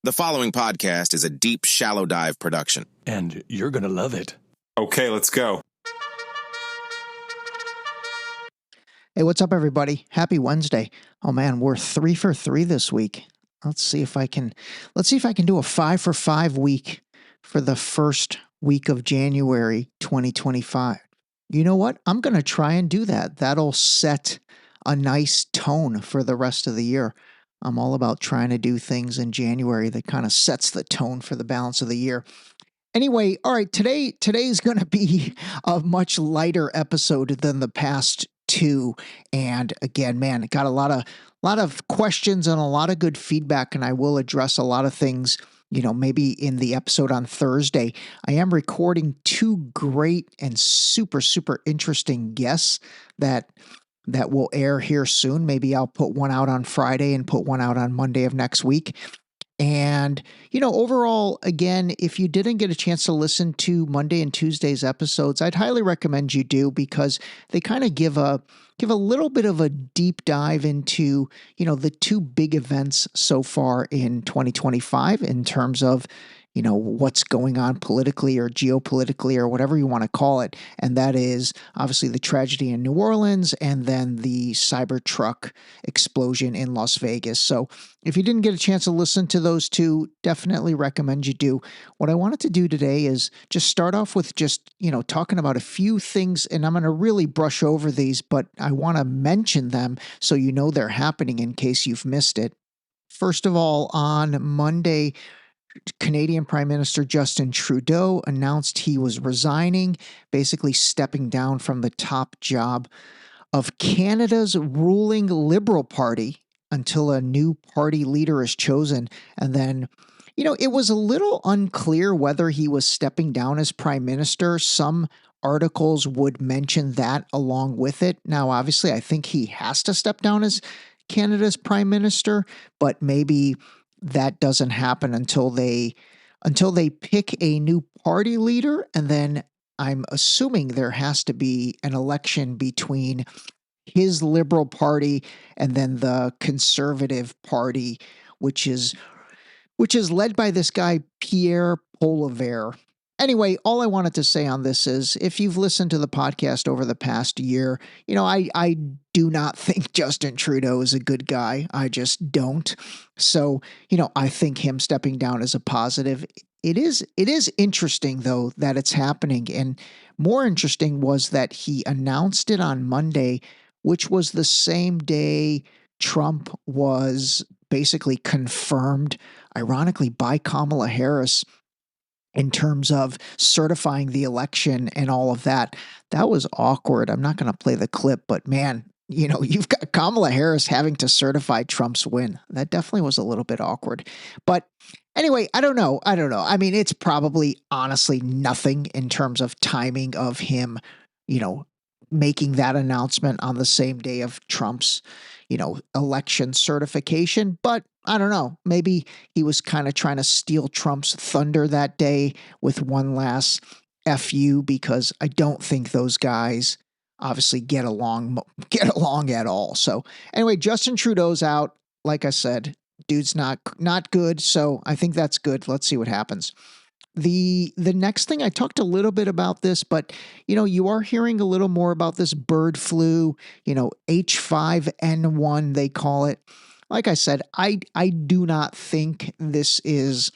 The following podcast is a deep, shallow dive production. And you're going to love it. Okay, let's go. Hey, what's up, everybody? Happy Wednesday. Oh man, we're 3 for 3 this week. Let's see if I can do a 5 for 5 week for the first week of January 2025. You know what? I'm going to try and do that. That'll set a nice tone for the rest of the year. I'm all about trying to do things in January that kind of sets the tone for the balance of the year. Anyway, all right, today's going to be a much lighter episode than the past two. And again, man, got a lot of questions and a lot of good feedback, and I will address a lot of things, maybe in the episode on Thursday. I am recording two great and super, super interesting guests that will air here soon. Maybe I'll put one out on Friday and put one out on Monday of next week. And, overall, again, if you didn't get a chance to listen to Monday and Tuesday's episodes, I'd highly recommend you do, because they kind of give a little bit of a deep dive into, the two big events so far in 2025 in terms of, what's going on politically or geopolitically or whatever you want to call it. And that is obviously the tragedy in New Orleans and then the Cybertruck explosion in Las Vegas. So if you didn't get a chance to listen to those two, definitely recommend you do. What I wanted to do today is just start off with just, talking about a few things, and I'm going to really brush over these, but I want to mention them so they're happening in case you've missed it. First of all, on Monday, Canadian Prime Minister Justin Trudeau announced he was resigning, basically stepping down from the top job of Canada's ruling Liberal Party until a new party leader is chosen. And then, it was a little unclear whether he was stepping down as Prime Minister. Some articles would mention that along with it. Now, obviously, I think he has to step down as Canada's Prime Minister, but maybe that doesn't happen until they pick a new party leader, and then I'm assuming there has to be an election between his Liberal Party and then the Conservative Party, which is led by this guy Pierre Poilievre. Anyway, all I wanted to say on this is, if you've listened to the podcast over the past year, I do not think Justin Trudeau is a good guy. I just don't. So, I think him stepping down is a positive. It is interesting, though, that it's happening. And more interesting was that he announced it on Monday, which was the same day Trump was basically confirmed, ironically, by Kamala Harris, in terms of certifying the election and all of that. That was awkward. I'm not going to play the clip, but man, you've got Kamala Harris having to certify Trump's win. That definitely was a little bit awkward. But anyway, I don't know. I mean, it's probably honestly nothing in terms of timing of him, making that announcement on the same day of Trump's, election certification. But I don't know. Maybe he was kind of trying to steal Trump's thunder that day with one last FU, because I don't think those guys obviously get along at all. So anyway, Justin Trudeau's out. Like I said, dude's not good. So I think that's good. Let's see what happens. The next thing, I talked a little bit about this, but you are hearing a little more about this bird flu, H5N1 they call it. Like I said, I do not think this is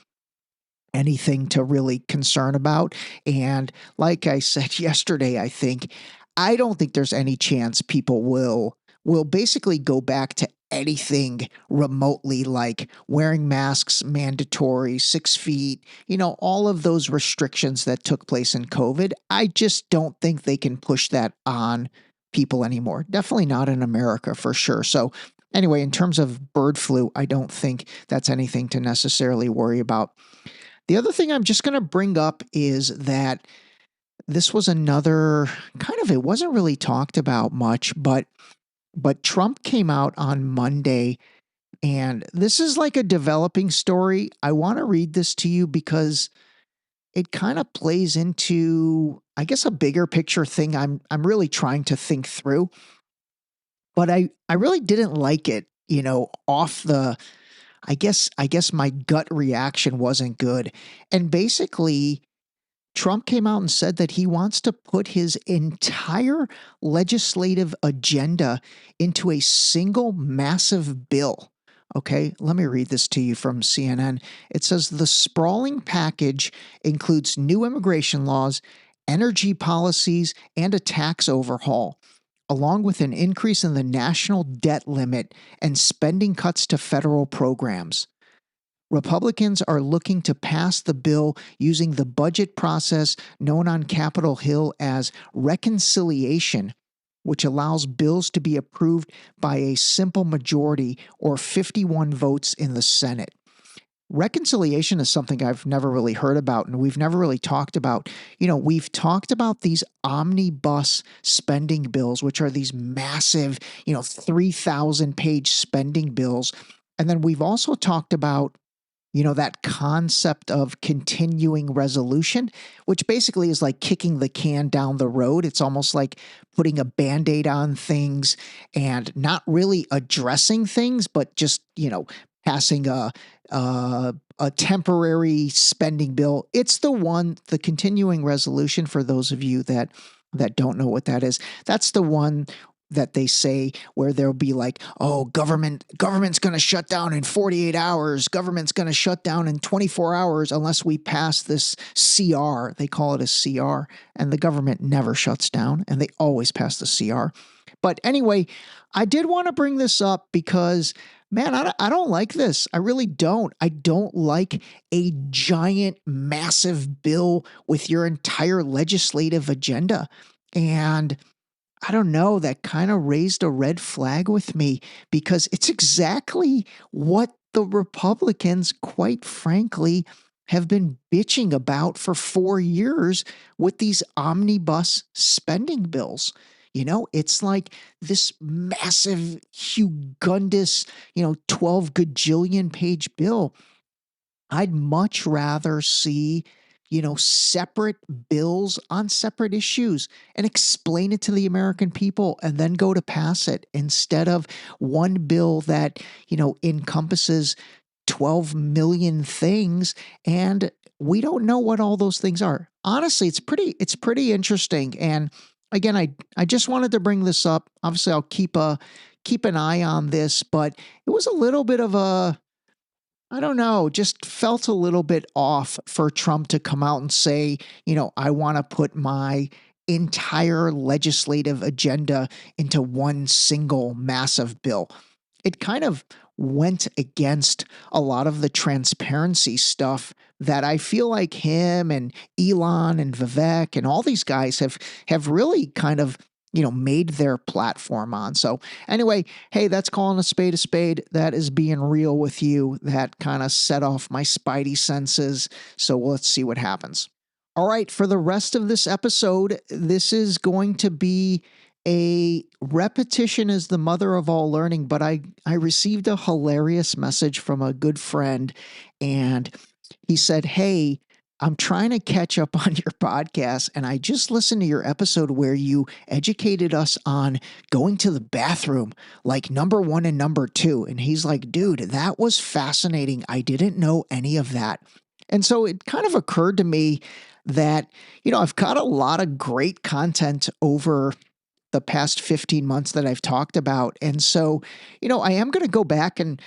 anything to really concern about. And like I said yesterday, I don't think there's any chance people will basically go back to anything remotely like wearing masks mandatory, 6 feet, all of those restrictions that took place in COVID. I just don't think they can push that on people anymore. Definitely not in America, for sure. So anyway, in terms of bird flu, I don't think that's anything to necessarily worry about. The other thing I'm just going to bring up is that this was another it wasn't really talked about much, but Trump came out on Monday, and this is like a developing story. I want to read this to you because it kind of plays into, I guess, a bigger picture thing I'm really trying to think through. But I really didn't like it, off the I guess my gut reaction wasn't good. And basically, Trump came out and said that he wants to put his entire legislative agenda into a single massive bill. Okay, let me read this to you from CNN. It says the sprawling package includes new immigration laws, energy policies, and a tax overhaul, along with an increase in the national debt limit and spending cuts to federal programs. Republicans are looking to pass the bill using the budget process known on Capitol Hill as reconciliation, which allows bills to be approved by a simple majority or 51 votes in the Senate. Reconciliation is something I've never really heard about, and we've never really talked about. We've talked about these omnibus spending bills, which are these massive, 3,000 page spending bills. And then we've also talked about that concept of continuing resolution, which basically is like kicking the can down the road. It's almost like putting a Band-Aid on things and not really addressing things, but just, passing a temporary spending bill. It's the continuing resolution, for those of you that don't know what that is. That's the one that they say where there'll be like, oh, government's going to shut down in 48 hours. Government's going to shut down in 24 hours unless we pass this CR. They call it a CR, and the government never shuts down, and they always pass the CR. But anyway, I did want to bring this up because, man, I don't like this. I really don't. I don't like a giant, massive bill with your entire legislative agenda. And I don't know, that kind of raised a red flag with me because it's exactly what the Republicans, quite frankly, have been bitching about for 4 years with these omnibus spending bills. It's like this massive, humongous, 12 gajillion page bill. I'd much rather see separate bills on separate issues and explain it to the American people and then go to pass it instead of one bill that, encompasses 12 million things and we don't know what all those things are. Honestly, it's pretty interesting. And again, I just wanted to bring this up. Obviously, I'll keep an eye on this, but it was a little bit of I don't know, just felt a little bit off for Trump to come out and say, I want to put my entire legislative agenda into one single massive bill. It kind of went against a lot of the transparency stuff that I feel like him and Elon and Vivek and all these guys have really kind of made their platform on. So anyway, hey, that's calling a spade a spade. That is being real with you. That kind of set off my spidey senses. So let's see what happens. All right, for the rest of this episode, this is going to be a repetition is the mother of all learning, but I received a hilarious message from a good friend, and he said, hey, I'm trying to catch up on your podcast, and I just listened to your episode where you educated us on going to the bathroom, like number 1 and number 2. And he's like, dude, that was fascinating. I didn't know any of that. And so it kind of occurred to me that, I've got a lot of great content over the past 15 months that I've talked about. And so, I am going to go back and,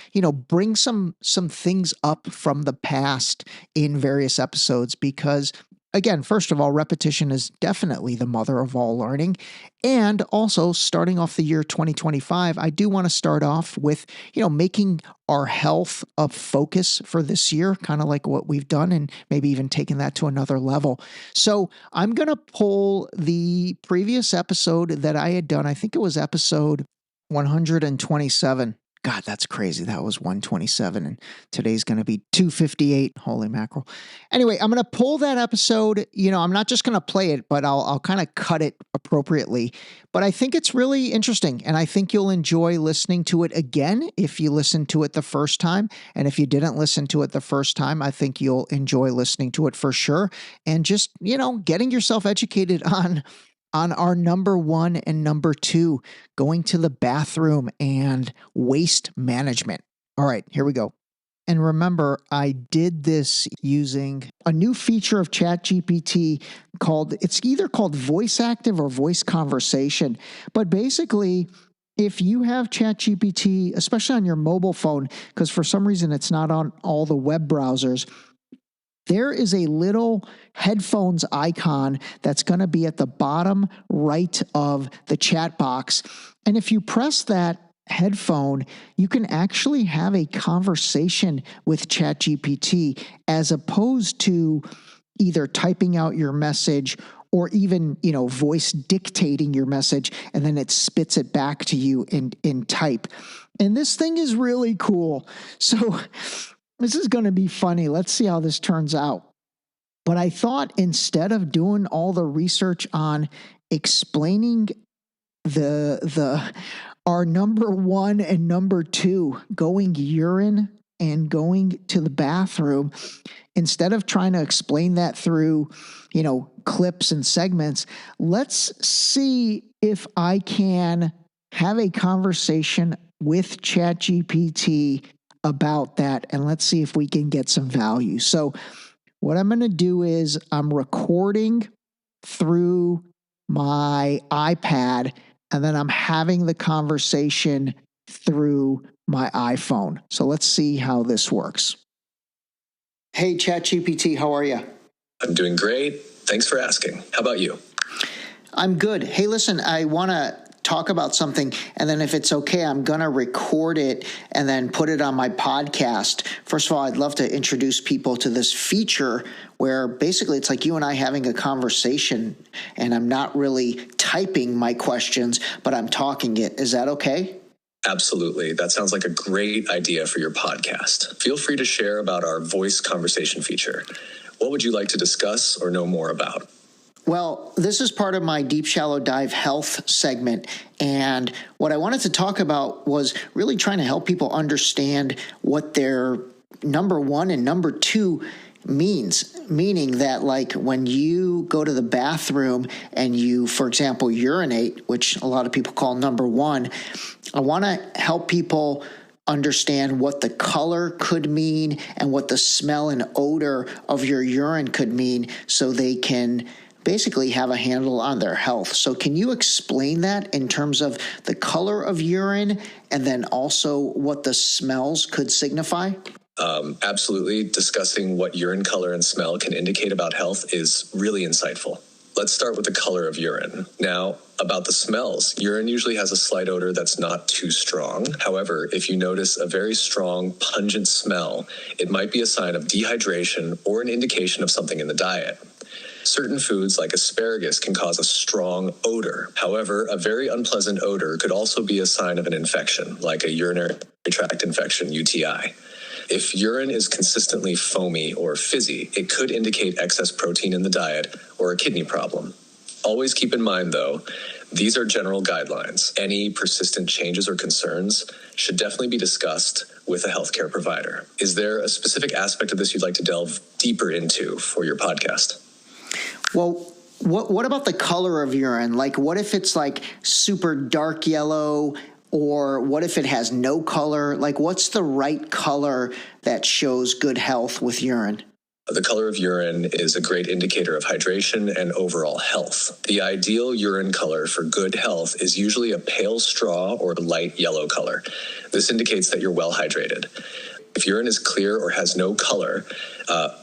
bring some things up from the past in various episodes because, again, first of all, repetition is definitely the mother of all learning. And also, starting off the year 2025, I do want to start off with, making our health a focus for this year, kind of like what we've done, and maybe even taking that to another level. So I'm going to pull the previous episode that I had done. I think it was episode 127. God, that's crazy. That was 127 and today's going to be 258. Holy mackerel. Anyway, I'm going to pull that episode. I'm not just going to play it, but I'll kind of cut it appropriately. But I think it's really interesting, and I think you'll enjoy listening to it again if you listened to it the first time. And if you didn't listen to it the first time, I think you'll enjoy listening to it for sure. And just, getting yourself educated on our number 1 and number 2, going to the bathroom and waste management. All right, here we go. And remember, I did this using a new feature of ChatGPT it's either called voice active or voice conversation. But basically, if you have ChatGPT, especially on your mobile phone, because for some reason it's not on all the web browsers, there is a little headphones icon that's going to be at the bottom right of the chat box. And if you press that headphone, you can actually have a conversation with ChatGPT as opposed to either typing out your message or even, voice dictating your message, and then it spits it back to you in type. And this thing is really cool. So this is going to be funny. Let's see how this turns out. But I thought instead of doing all the research on explaining our number one and number two, going urine and going to the bathroom, instead of trying to explain that through, clips and segments, let's see if I can have a conversation with ChatGPT about that, and let's see if we can get some value. So what I'm going to do is I'm recording through my iPad, and then I'm having the conversation through my iPhone. So let's see how this works. Hey, ChatGPT, how are you? I'm doing great. Thanks for asking. How about you? I'm good. Hey, listen, I want to talk about something, and then if it's okay, I'm going to record it and then put it on my podcast. First of all, I'd love to introduce people to this feature where basically it's like you and I having a conversation, and I'm not really typing my questions, but I'm talking it. Is that okay? Absolutely. That sounds like a great idea for your podcast. Feel free to share about our voice conversation feature. What would you like to discuss or know more about? Well, this is part of my Deep Shallow Dive Health segment, and what I wanted to talk about was really trying to help people understand what their number one and number two means, meaning that like when you go to the bathroom and you, for example, urinate, which a lot of people call number one, I want to help people understand what the color could mean and what the smell and odor of your urine could mean so they can basically have a handle on their health. So can you explain that in terms of the color of urine and then also what the smells could signify? Absolutely. Discussing what urine color and smell can indicate about health is really insightful. Let's start with the color of urine. Now, about the smells, urine usually has a slight odor that's not too strong. However, if you notice a very strong, pungent smell, it might be a sign of dehydration or an indication of something in the diet. Certain foods like asparagus can cause a strong odor. However, a very unpleasant odor could also be a sign of an infection, like a urinary tract infection, UTI. If urine is consistently foamy or fizzy, it could indicate excess protein in the diet or a kidney problem. Always keep in mind, though, these are general guidelines. Any persistent changes or concerns should definitely be discussed with a healthcare provider. Is there a specific aspect of this you'd like to delve deeper into for your podcast? Well, what about the color of urine? Like, what if it's like super dark yellow, or what if it has no color? Like, what's the right color that shows good health with urine? The color of urine is a great indicator of hydration and overall health. The ideal urine color for good health is usually a pale straw or light yellow color. This indicates that you're well hydrated. If urine is clear or has no color,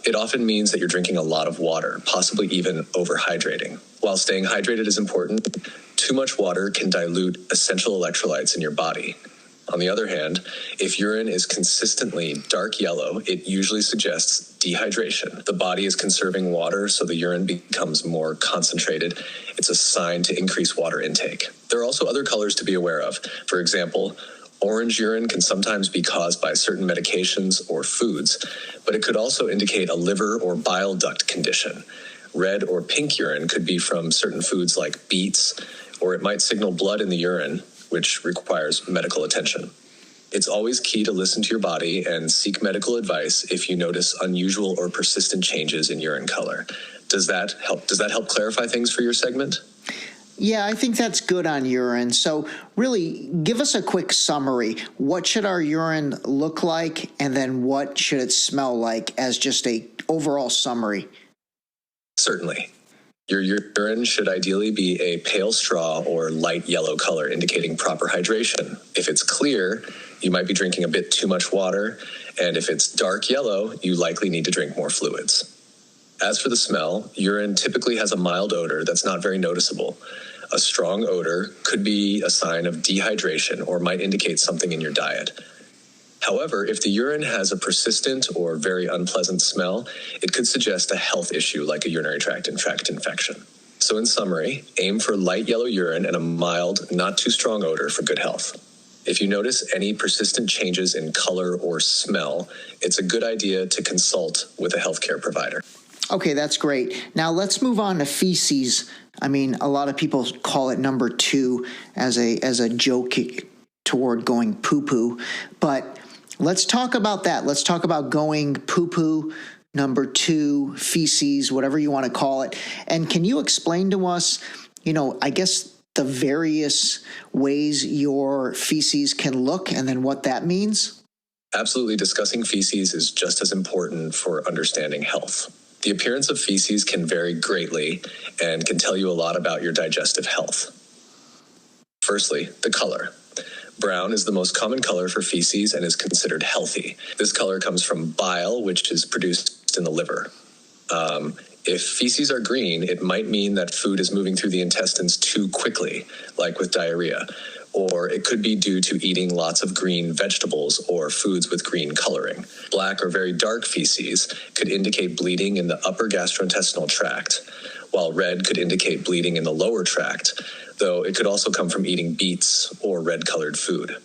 it often means that you're drinking a lot of water, possibly even overhydrating. While staying hydrated is important, too much water can dilute essential electrolytes in your body. On the other hand, if urine is consistently dark yellow, it usually suggests dehydration. The body is conserving water, so the urine becomes more concentrated. It's a sign to increase water intake. There are also other colors to be aware of. For example, orange urine can sometimes be caused by certain medications or foods, but it could also indicate a liver or bile duct condition. Red or pink urine could be from certain foods like beets, or it might signal blood in the urine, which requires medical attention. It's always key to listen to your body and seek medical advice if you notice unusual or persistent changes in urine color. Does that help clarify things for your segment? Yeah, I think that's good on urine. So really, give us a quick summary. What should our urine look like, and then what should it smell like as just a overall summary? Certainly. Your urine should ideally be a pale straw or light yellow color, indicating proper hydration. If it's clear, you might be drinking a bit too much water, and if it's dark yellow, you likely need to drink more fluids. As for the smell, urine typically has a mild odor that's not very noticeable. A strong odor could be a sign of dehydration or might indicate something in your diet. However, if the urine has a persistent or very unpleasant smell, it could suggest a health issue like a urinary tract infection. So in summary, aim for light yellow urine and a mild, not too strong odor for good health. If you notice any persistent changes in color or smell, it's a good idea to consult with a healthcare provider. Okay, that's great. Now let's move on to feces. I mean, a lot of people call it number 2 as a joke toward going poo-poo, but let's talk about that. Let's talk about going poo-poo, number 2, feces, whatever you want to call it. And can you explain to us, I guess the various ways your feces can look and then what that means? Absolutely. Discussing feces is just as important for understanding health. The appearance of feces can vary greatly and can tell you a lot about your digestive health. Firstly, the color. Brown is the most common color for feces and is considered healthy. This color comes from bile, which is produced in the liver. If feces are green, it might mean that food is moving through the intestines too quickly, like with diarrhea, or it could be due to eating lots of green vegetables or foods with green coloring. Black or very dark feces could indicate bleeding in the upper gastrointestinal tract, while red could indicate bleeding in the lower tract, though it could also come from eating beets or red-colored food.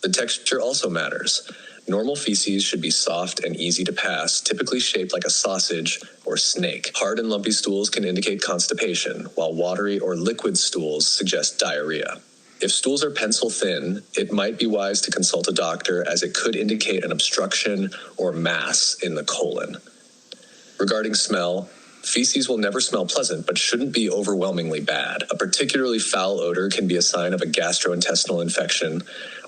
The texture also matters. Normal feces should be soft and easy to pass, typically shaped like a sausage or snake. Hard and lumpy stools can indicate constipation, while watery or liquid stools suggest diarrhea. If stools are pencil thin, it might be wise to consult a doctor, as it could indicate an obstruction or mass in the colon. Regarding smell, feces will never smell pleasant, but shouldn't be overwhelmingly bad. A particularly foul odor can be a sign of a gastrointestinal infection,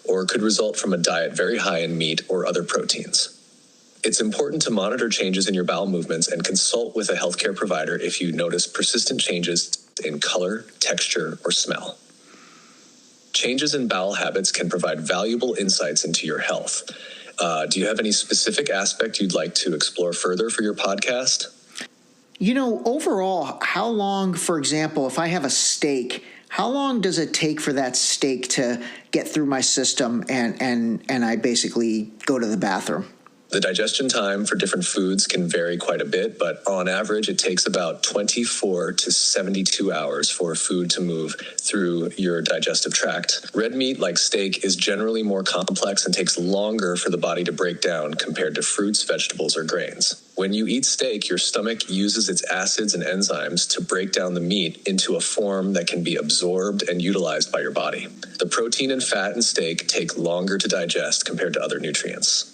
or could result from a diet very high in meat or other proteins. It's important to monitor changes in your bowel movements and consult with a healthcare provider if you notice persistent changes in color, texture, or smell. Changes in bowel habits can provide valuable insights into your health. Do you have any specific aspect you'd like to explore further for your podcast? Overall, how long, for example, if I have a steak, how long does it take for that steak to get through my system and I basically go to the bathroom? The digestion time for different foods can vary quite a bit, but on average, it takes about 24 to 72 hours for a food to move through your digestive tract. Red meat, like steak, is generally more complex and takes longer for the body to break down compared to fruits, vegetables, or grains. When you eat steak, your stomach uses its acids and enzymes to break down the meat into a form that can be absorbed and utilized by your body. The protein and fat in steak take longer to digest compared to other nutrients.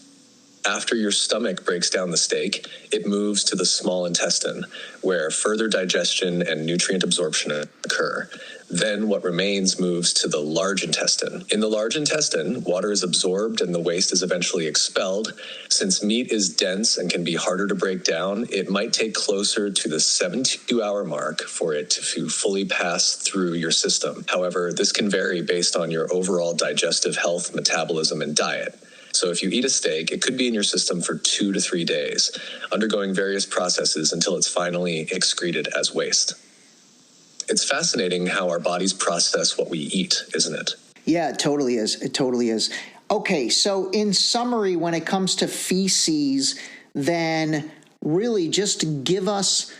After your stomach breaks down the steak, it moves to the small intestine, where further digestion and nutrient absorption occur. Then what remains moves to the large intestine. In the large intestine, water is absorbed and the waste is eventually expelled. Since meat is dense and can be harder to break down, it might take closer to the 72-hour mark for it to fully pass through your system. However, this can vary based on your overall digestive health, metabolism, and diet. So if you eat a steak, it could be in your system for 2 to 3 days, undergoing various processes until it's finally excreted as waste. It's fascinating how our bodies process what we eat, isn't it? Yeah, it totally is. It totally is. Okay, so in summary, when it comes to feces, then really just give us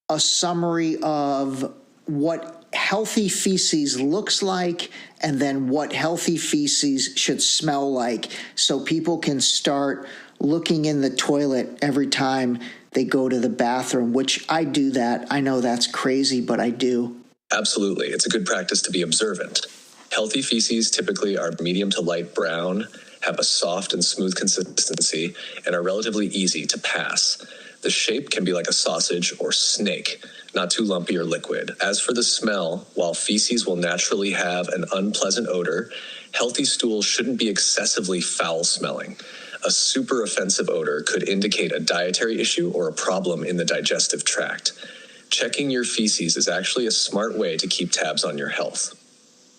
a summary of what healthy feces looks like and then what healthy feces should smell like, so people can start looking in the toilet every time they go to the bathroom, which I do that. I know that's crazy, but I do. Absolutely. It's a good practice to be observant. Healthy feces typically are medium to light brown, have a soft and smooth consistency, and are relatively easy to pass. The shape can be like a sausage or snake, not too lumpy or liquid. As for the smell, while feces will naturally have an unpleasant odor, healthy stool shouldn't be excessively foul-smelling. A super offensive odor could indicate a dietary issue or a problem in the digestive tract. Checking your feces is actually a smart way to keep tabs on your health.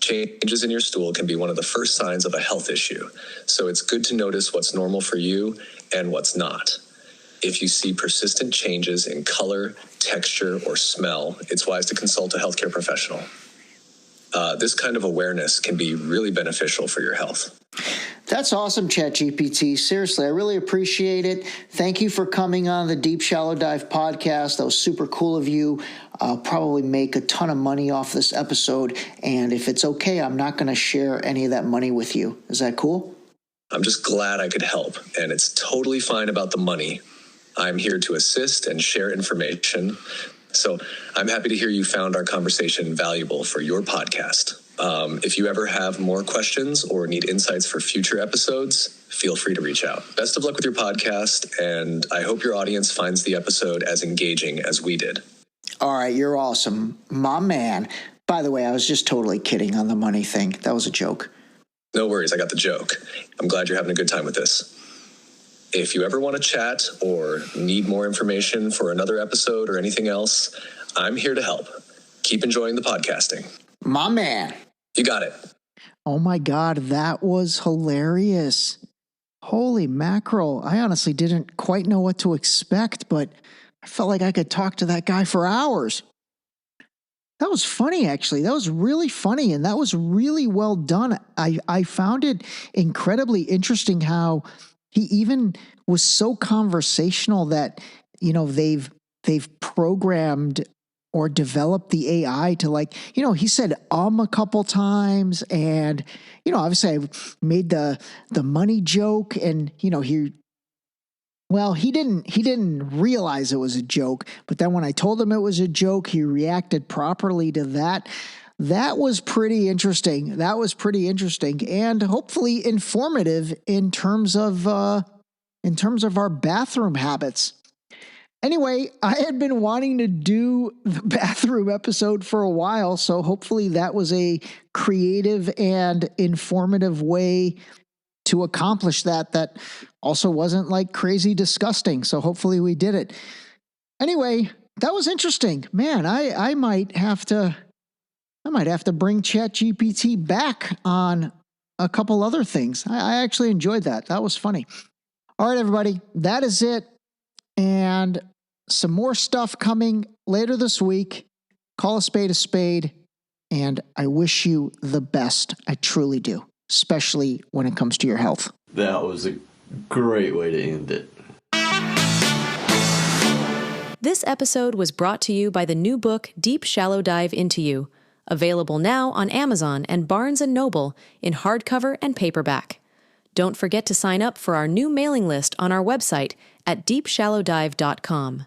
Changes in your stool can be one of the first signs of a health issue, so it's good to notice what's normal for you and what's not. If you see persistent changes in color, texture, or smell, it's wise to consult a healthcare professional. This kind of awareness can be really beneficial for your health. That's awesome, ChatGPT. Seriously, I really appreciate it. Thank you for coming on the Deep Shallow Dive podcast. That was super cool of you. I'll probably make a ton of money off this episode. And if it's okay, I'm not going to share any of that money with you. Is that cool? I'm just glad I could help, and it's totally fine about the money. I'm here to assist and share information. So I'm happy to hear you found our conversation valuable for your podcast. If you ever have more questions or need insights for future episodes, feel free to reach out. Best of luck with your podcast, and I hope your audience finds the episode as engaging as we did. All right, you're awesome. My man. By the way, I was just totally kidding on the money thing. That was a joke. No worries, I got the joke. I'm glad you're having a good time with this. If you ever want to chat or need more information for another episode or anything else, I'm here to help. Keep enjoying the podcasting. My man. You got it. Oh my God, that was hilarious. Holy mackerel. I honestly didn't quite know what to expect, but I felt like I could talk to that guy for hours. That was funny, actually. That was really funny, and that was really well done. I found it incredibly interesting how he even was so conversational that, you know, they've programmed or developed the AI to, like, you know, he said a couple times, and, you know, obviously I made the money joke, and, you know, he didn't realize it was a joke, but then when I told him it was a joke, he reacted properly to that. That was pretty interesting. And hopefully informative in terms of our bathroom habits. Anyway, I had been wanting to do the bathroom episode for a while, so hopefully that was a creative and informative way to accomplish that also wasn't like crazy disgusting. So hopefully we did it. Anyway, that was interesting. Man, I might have to bring ChatGPT back on a couple other things. I actually enjoyed that. That was funny. All right, everybody, that is it. And some more stuff coming later this week. Call a spade, and I wish you the best. I truly do, especially when it comes to your health. That was a great way to end it. This episode was brought to you by the new book, Deep Shallow Dive Into You, available now on Amazon and Barnes & Noble in hardcover and paperback. Don't forget to sign up for our new mailing list on our website at deepshallowdive.com.